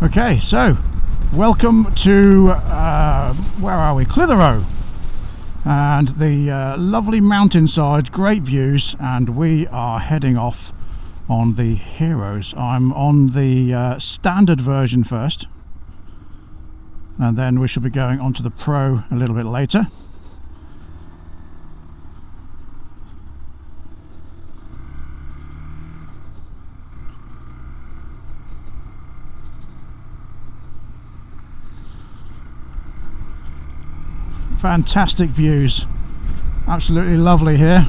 Okay, so welcome to where are we? Clitheroe, and the lovely mountainside, great views, and we are heading off on the Heroes. I'm on the standard version first, and then we shall be going on to the Pro a little bit later. Fantastic views, absolutely lovely here,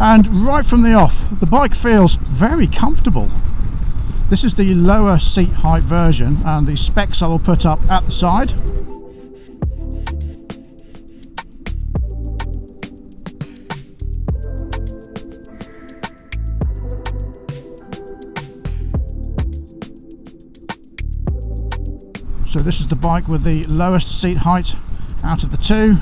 and right from the off the bike feels very comfortable. This is the lower seat height version, and the specs I will put up at the side. So this is the bike with the lowest seat height out of the two,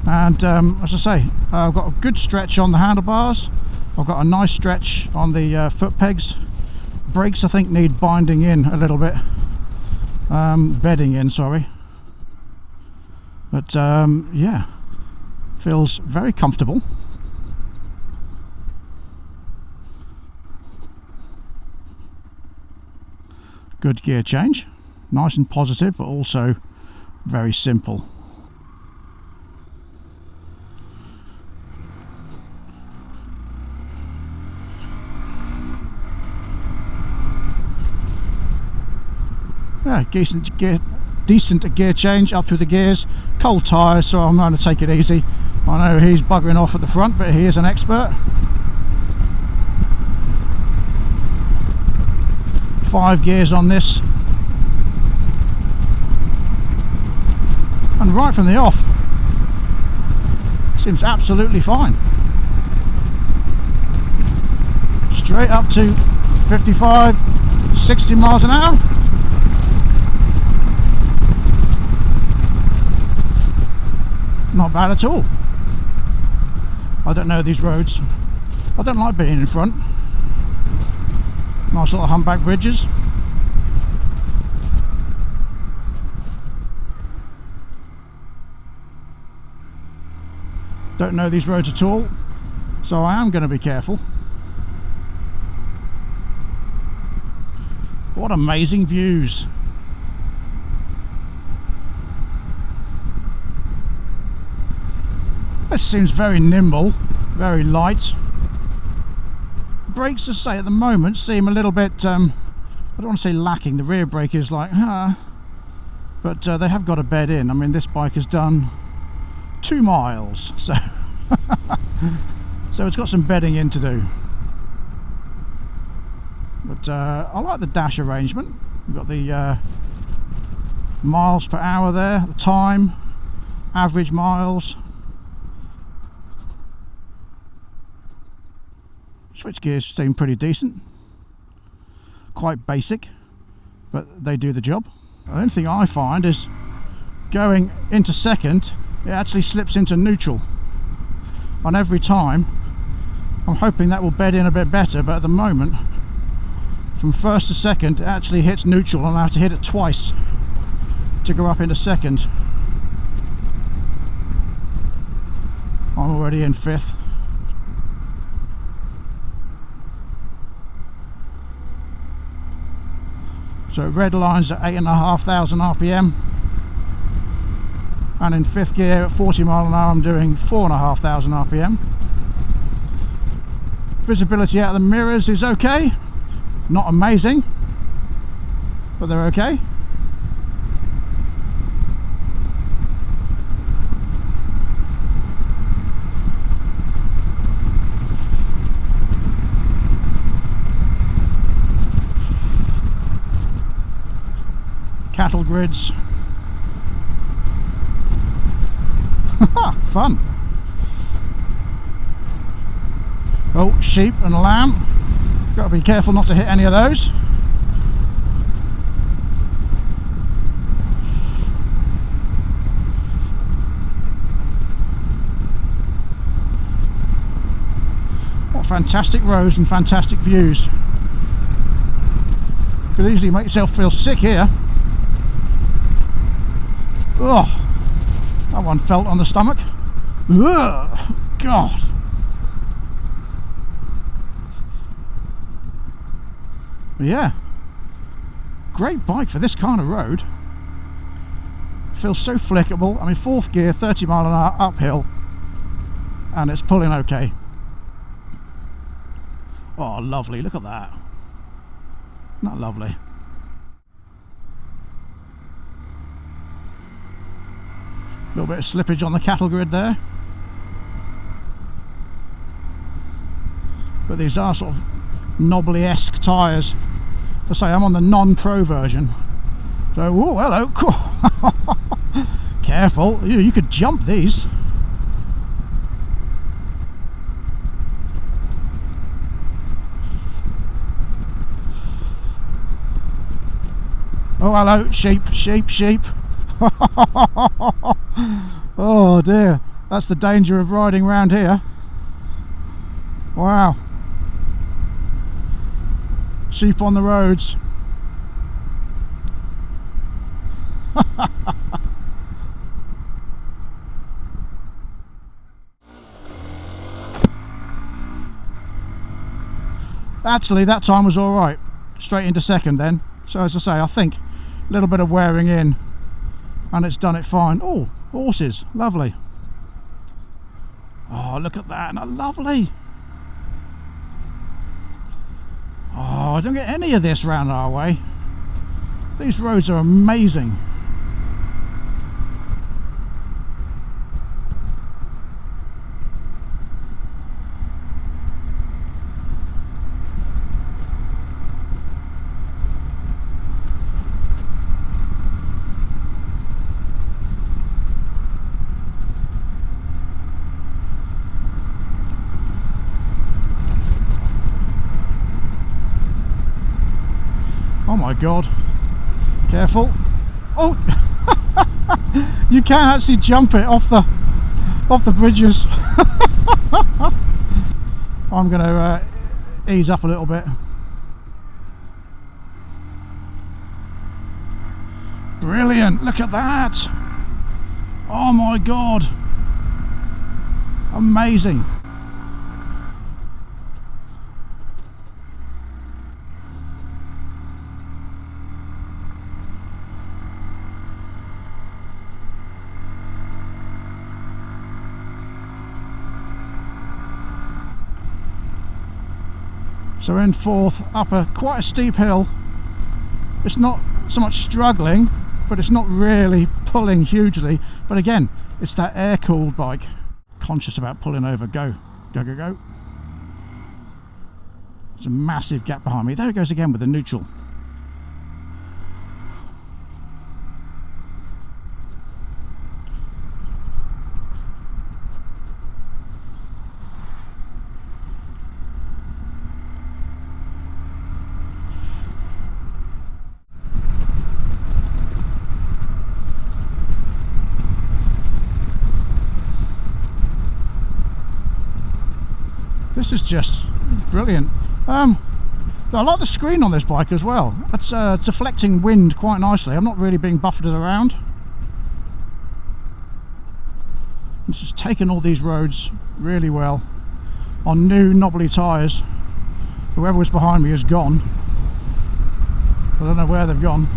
and as I say, I've got a good stretch on the handlebars, I've got a nice stretch on the foot pegs. Brakes I think need binding in a little bit, bedding in, sorry, but yeah, feels very comfortable. Good gear change, nice and positive, but also very simple. Yeah, decent gear change up through the gears. Cold tyres, so I'm going to take it easy. I know he's buggering off at the front, but he is an expert. 5 gears on this, and right from the off seems absolutely fine. Straight up to 55, 60 miles an hour. Not bad at all. I don't know these roads. I don't like being in front. Nice little humpback bridges. Don't know these roads at all, so I am going to be careful. What amazing views. This seems very nimble, very light. Brakes, as I say, at the moment seem a little bit, I don't want to say lacking. The rear brake is like, but they have got a bed in. I mean, this bike has done 2 miles, so so it's got some bedding in to do. But I like the dash arrangement. We've got the miles per hour there, the time, average miles. Switch gears seem pretty decent, quite basic, but they do the job. The only thing I find is going into second, it actually slips into neutral on every time. I'm hoping that will bed in a bit better, but at the moment from first to second it actually hits neutral, and I have to hit it twice to go up into second. I'm already in 5th. So red lines at 8,500 RPM, and in 5th gear at 40 mile an hour I'm doing 4,500 RPM. Visibility out of the mirrors is okay, not amazing, but they're okay. Cattle grids. Fun. Oh, sheep and lamb. Got to be careful not to hit any of those. What fantastic roads and fantastic views. Could easily make yourself feel sick here. Oh, that one felt on the stomach. Ugh, God. But yeah, great bike for this kind of road. Feels so flickable. I mean, 4th gear, 30 mile an hour uphill, and it's pulling okay. Oh, lovely, look at that. Not lovely. A little bit of slippage on the cattle grid there. But these are sort of knobbly-esque tyres. I say I'm on the non-pro version. So, oh, hello. Careful, you could jump these. Oh, hello, sheep, sheep, sheep. Oh dear, that's the danger of riding round here. Wow. Sheep on the roads. Actually, that time was all right. Straight into second then. So as I say, I think a little bit of wearing in and it's done it fine. Oh, horses, lovely. Oh, look at that, lovely. Oh, I don't get any of this round our way. These roads are amazing. Oh my God, careful. Oh, you can actually jump it off the bridges. I'm going to ease up a little bit. Brilliant, look at that. Oh my God, amazing. So in 4th, up quite a steep hill. It's not so much struggling, but it's not really pulling hugely. But again, it's that air-cooled bike. Conscious about pulling over. Go, go, go, go. There's a massive gap behind me. There it goes again with the neutral. This is just brilliant. I like the screen on this bike as well. It's deflecting wind quite nicely. I'm not really being buffeted around. It's just taking all these roads really well on new knobbly tyres. Whoever was behind me is gone. I don't know where they've gone.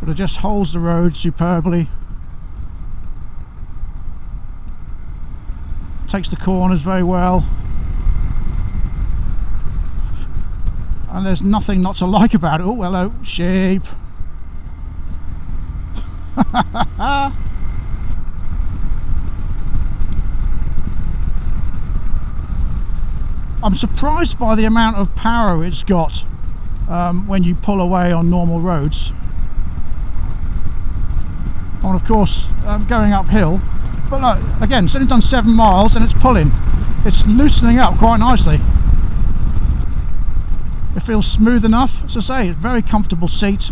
But it just holds the road superbly. Takes the corners very well. And there's nothing not to like about it. Oh, hello, sheep. I'm surprised by the amount of power it's got when you pull away on normal roads. And of course going uphill, but look, again, it's only done 7 miles and it's pulling. It's loosening up quite nicely. It feels smooth enough. As I say, it's a very comfortable seat.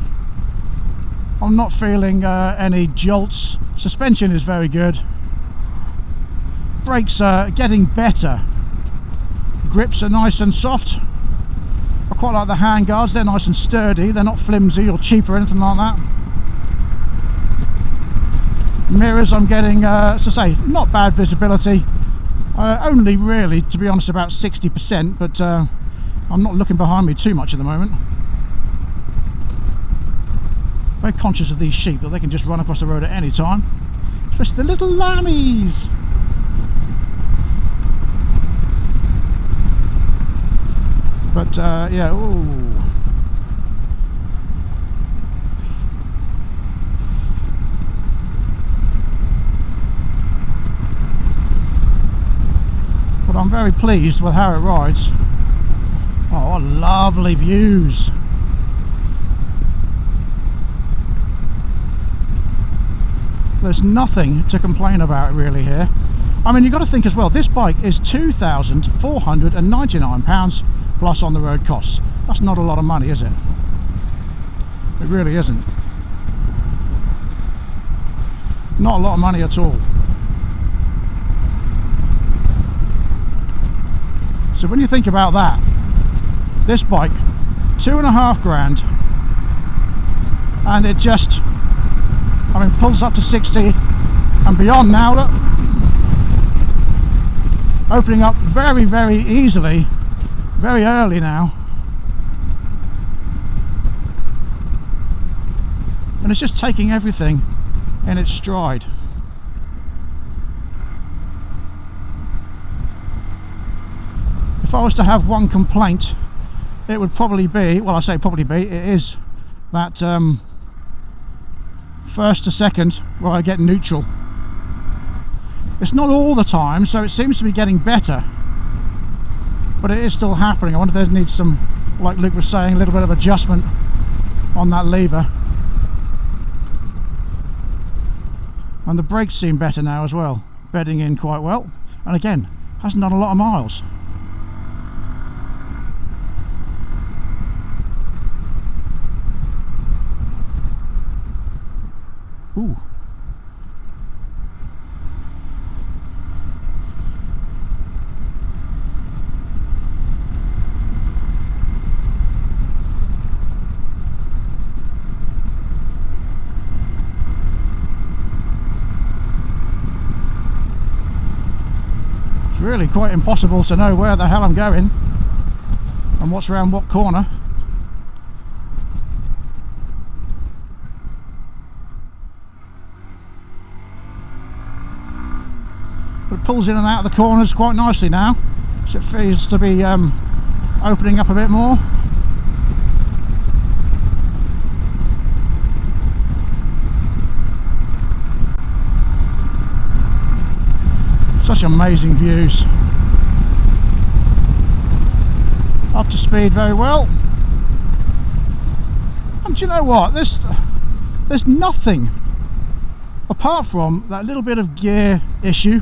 I'm not feeling any jolts. Suspension is very good. brakes are getting better. Grips are nice and soft. I quite like the hand guards, they're nice and sturdy, they're not flimsy or cheap or anything like that. Mirrors, I'm getting, as I say, not bad visibility. Only really, to be honest, about 60%, but I'm not looking behind me too much at the moment. Very conscious of these sheep, that they can just run across the road at any time, especially the little lammies. But yeah, ooh. But I'm very pleased with how it rides. Oh, what lovely views. There's nothing to complain about really here. I mean, you've got to think as well, this bike is £2,499 plus on the road costs. That's not a lot of money, is it? It really isn't. Not a lot of money at all. So when you think about that, this bike, £2.5 grand, and it just, I mean, pulls up to 60 and beyond now, look. Opening up very, very easily, very early now. And it's just taking everything in its stride. If I was to have one complaint, it would probably be, well, I say probably be, it is that first to second where I get neutral. It's not all the time, so it seems to be getting better, but it is still happening. I wonder if there needs some, like Luke was saying, a little bit of adjustment on that lever. And the brakes seem better now as well, bedding in quite well, and again, hasn't done a lot of miles. Ooh. It's really quite impossible to know where the hell I'm going and what's around what corner. It pulls in and out of the corners quite nicely now, so it feels to be opening up a bit more. Such amazing views. Up to speed very well. And do you know what? There's nothing apart from that little bit of gear issue.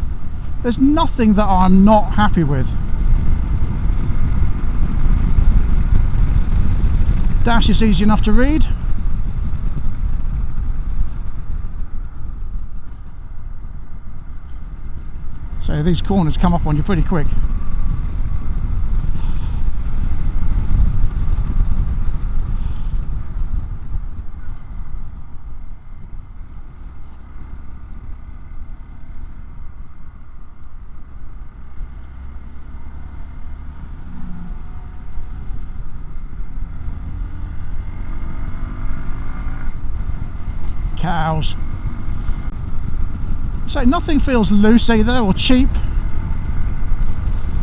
There's nothing that I'm not happy with. Dash is easy enough to read. So these corners come up on you pretty quick. Cows. So nothing feels loose either or cheap.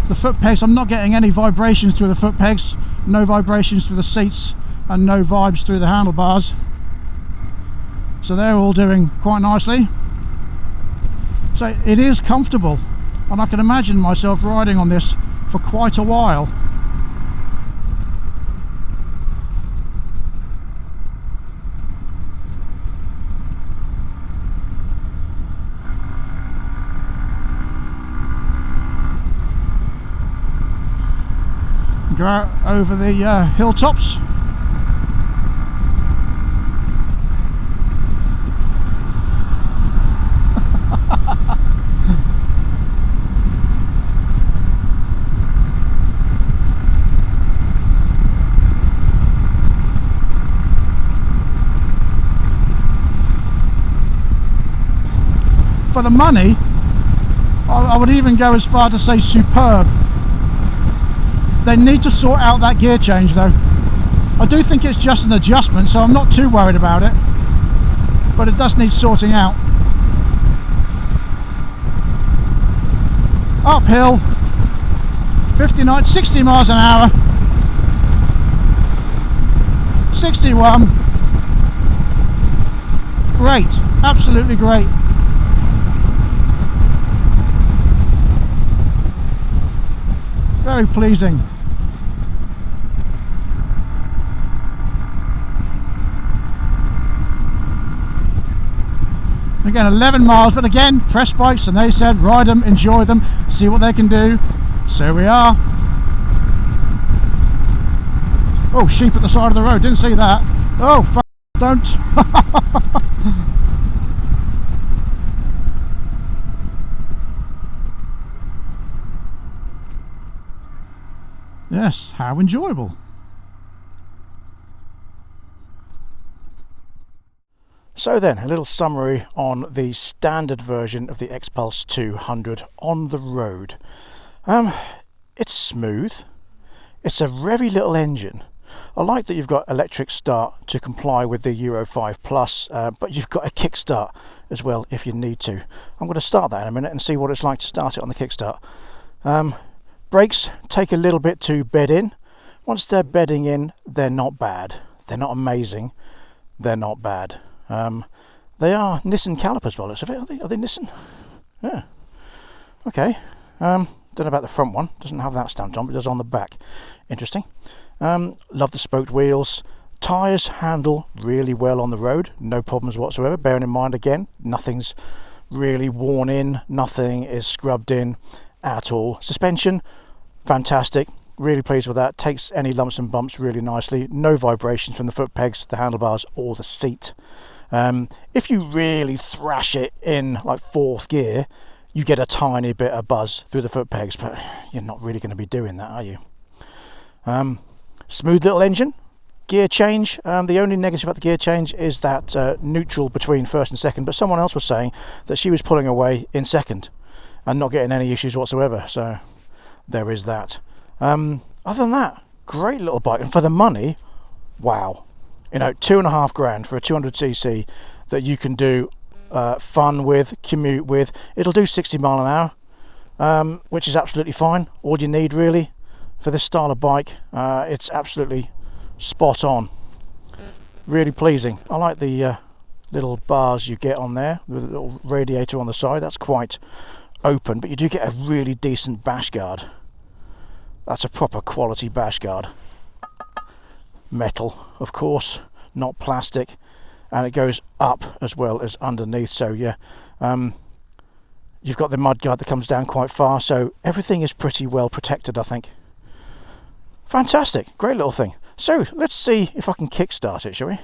The foot pegs, I'm not getting any vibrations through the foot pegs, no vibrations through the seats, and no vibes through the handlebars. So they're all doing quite nicely. So it is comfortable, and I can imagine myself riding on this for quite a while. Go out over the hilltops. For the money, I would even go as far to say superb. They need to sort out that gear change though. I do think it's just an adjustment, so I'm not too worried about it, but it does need sorting out. Uphill, 60 miles an hour, 61. Great, absolutely great. Very pleasing. Again, 11 miles, but again, press bikes, and they said ride them, enjoy them, see what they can do. So we are. Oh, sheep at the side of the road, didn't see that. Oh, don't. Yes, how enjoyable. So then, a little summary on the standard version of the XPulse 200 on the road. It's smooth. It's a very little engine. I like that you've got electric start to comply with the Hero XPulse, but you've got a kickstart as well if you need to. I'm going to start that in a minute and see what it's like to start it on the kickstart. Brakes take a little bit to bed in. Once they're bedding in, they're not bad. They're not amazing. They're not bad. They are Nissan calipers by the looks of it. Are they Nissan? Yeah. Okay. Don't know about the front one. Doesn't have that stamped on, but it does on the back. Interesting. Love the spoked wheels. Tyres handle really well on the road. No problems whatsoever. Bearing in mind, again, nothing's really worn in. Nothing is scrubbed in at all. Suspension, fantastic. Really pleased with that. Takes any lumps and bumps really nicely. No vibrations from the foot pegs, the handlebars, or the seat. If you really thrash it in like 4th gear, you get a tiny bit of buzz through the foot pegs, but you're not really going to be doing that, are you? Smooth little engine. Gear change, the only negative about the gear change is that neutral between 1st and 2nd, but someone else was saying that she was pulling away in 2nd and not getting any issues whatsoever, so there is that. Other than that, great little bike, and for the money, wow. You know, 2.5 grand for a 200cc that you can do fun with, commute with. It'll do 60 mile an hour, which is absolutely fine. All you need really for this style of bike. It's absolutely spot on. Really pleasing. I like the little bars you get on there with a little radiator on the side. That's quite open, but you do get a really decent bash guard. That's a proper quality bash guard. Metal, of course, not plastic, and it goes up as well as underneath, so yeah, you've got the mud guard that comes down quite far, so everything is pretty well protected, I think. Fantastic, great little thing. So let's see if I can kickstart it, shall we?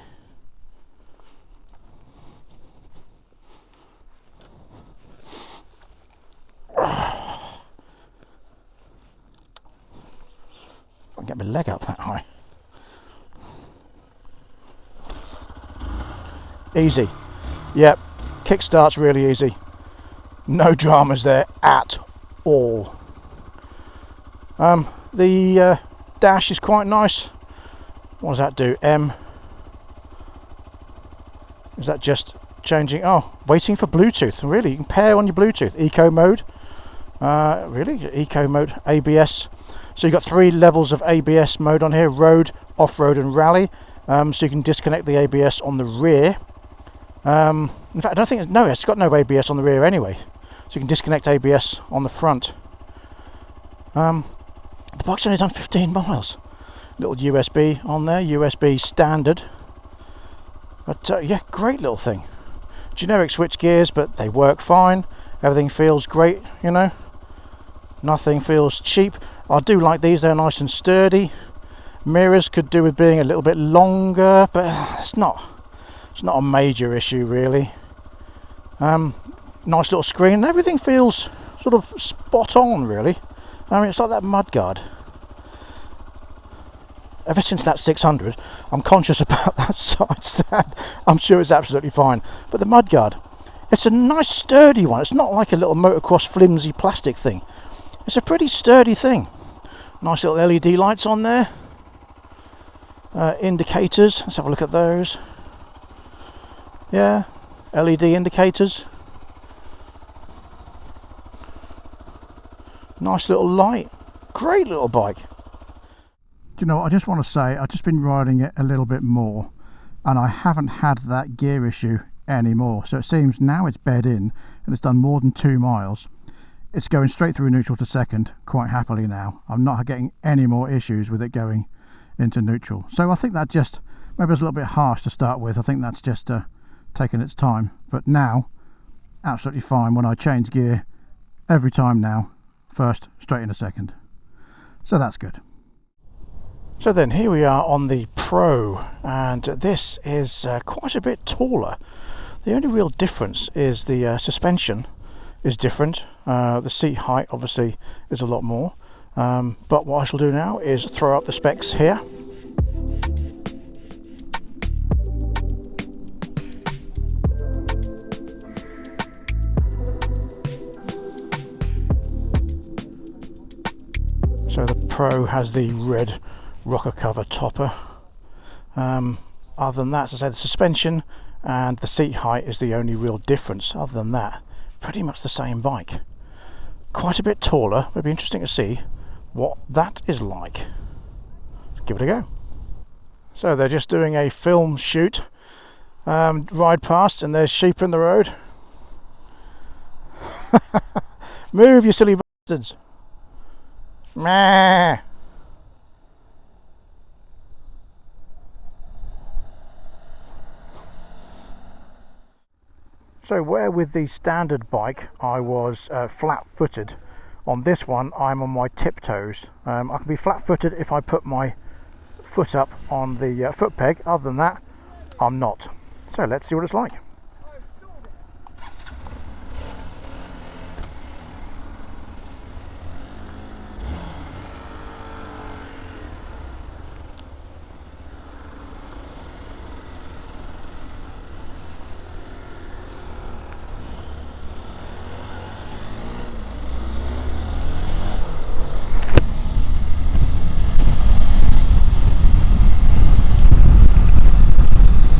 I can get my leg up that high. Easy. Yep, kickstart's really easy. No dramas there at all. The dash is quite nice. What does that do? M. Is that just changing? Oh, waiting for Bluetooth. Really, you can pair on your Bluetooth. Eco mode. Really? Eco mode. ABS. So you've got 3 levels of ABS mode on here. Road, off-road and rally. So you can disconnect the ABS on the rear. In fact, I don't think it's got no ABS on the rear anyway, so you can disconnect ABS on the front. The bike's only done 15 miles. Little USB on there, USB standard, but yeah, great little thing. Generic switch gears, but they work fine. Everything feels great, you know, nothing feels cheap. I do like these, they're nice and sturdy. Mirrors could do with being a little bit longer, but it's not a major issue really. Nice little screen, everything feels sort of spot on really. I mean, it's like that mudguard. Ever since that 600, I'm conscious about that side stand. I'm sure it's absolutely fine, but the mudguard, It's a nice sturdy one. It's not like a little motocross flimsy plastic thing. It's a pretty sturdy thing. Nice little LED lights on there. Indicators, let's have a look at those. Yeah, LED indicators. Nice little light. Great little bike. Do you know what, I just want to say, I've just been riding it a little bit more and I haven't had that gear issue anymore. So it seems now it's bed in and it's done more than 2 miles. It's going straight through neutral to second quite happily now. I'm not getting any more issues with it going into neutral. So I think that just, maybe it was a little bit harsh to start with. I think that's just taking its time. But now, absolutely fine when I change gear every time now. First, straight into second. So that's good. So then here we are on the Pro, and this is quite a bit taller. The only real difference is the suspension is different. The seat height obviously is a lot more. But what I shall do now is throw up the specs here. So the Pro has the red rocker cover topper. Other than that, as I say, the suspension and the seat height is the only real difference. Other than that, pretty much the same bike. Quite a bit taller. It'll be interesting to see what that is like. Let's give it a go. So they're just doing a film shoot. Ride past and there's sheep in the road. Move, you silly bastards. Meh. So where with the standard bike I was flat-footed, on this one I'm on my tiptoes. I can be flat-footed if I put my foot up on the foot peg. Other than that, I'm not. So let's see what it's like.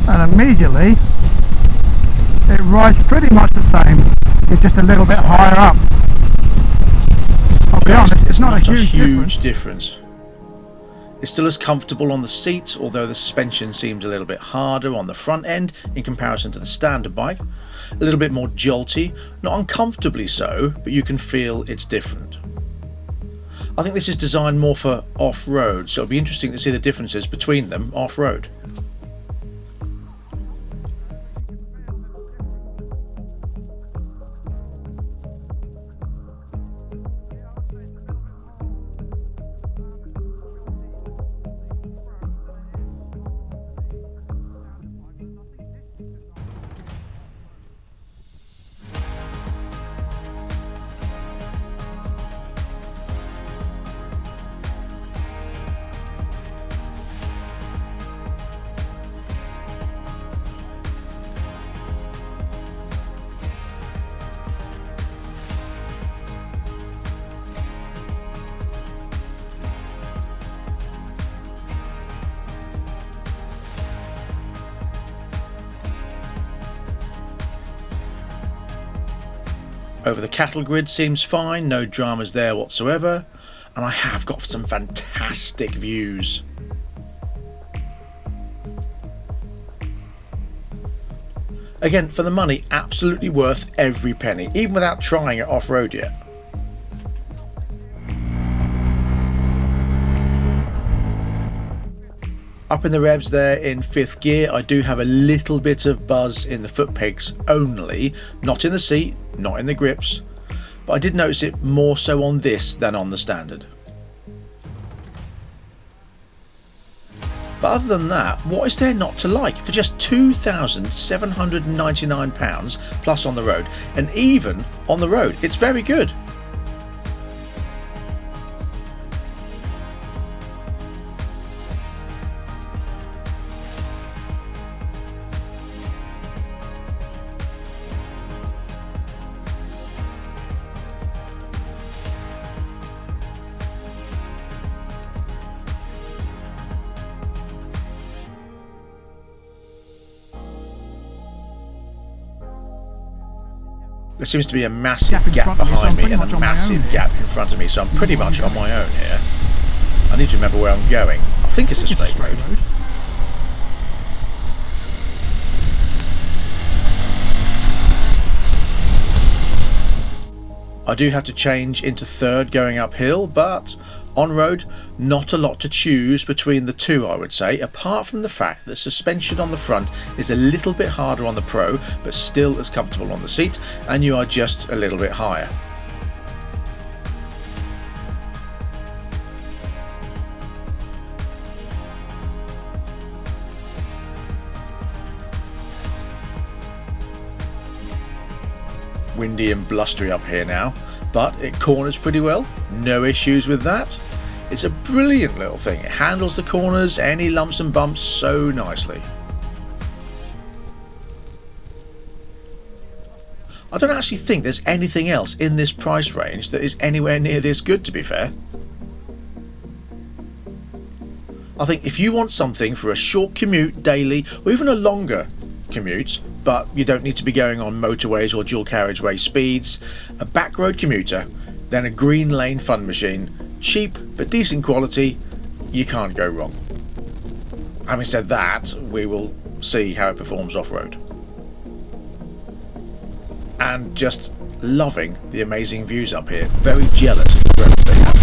And immediately it rides pretty much the same, it's just a little bit higher up. I'll be honest, it's not a huge difference. It's still as comfortable on the seat, although the suspension seems a little bit harder on the front end in comparison to the standard bike. A little bit more jolty, not uncomfortably so, but you can feel it's different. I think this is designed more for off-road, so it'll be interesting to see the differences between them off-road. Over the cattle grid seems fine, no dramas there whatsoever, and I have got some fantastic views. Again, for the money, absolutely worth every penny, even without trying it off-road yet. Up in the revs there in 5th gear, I do have a little bit of buzz in the foot pegs only, not in the seat, not in the grips, but I did notice it more so on this than on the standard. But other than that, what is there not to like for just £2,799 plus on the road, and even on the road it's very good. There seems to be a massive Gap in gap front of me, so behind I'm me pretty and a much on my massive own gap in front of me, so I'm pretty much on my own here. I need to remember where I'm going. I think it's a straight road. I do have to change into third going uphill, but on road, not a lot to choose between the two, I would say, apart from the fact that suspension on the front is a little bit harder on the Pro, but still as comfortable on the seat, and you are just a little bit higher. Windy and blustery up here now, but it corners pretty well, no issues with that. It's a brilliant little thing, it handles the corners, any lumps and bumps so nicely. I don't actually think there's anything else in this price range that is anywhere near this good, to be fair. I think if you want something for a short commute daily, or even a longer commute, but you don't need to be going on motorways or dual carriageway speeds, a backroad commuter, then a green lane fun machine, cheap but decent quality, you can't go wrong. Having said that, we will see how it performs off-road. And just loving the amazing views up here, very jealous of the roads they have.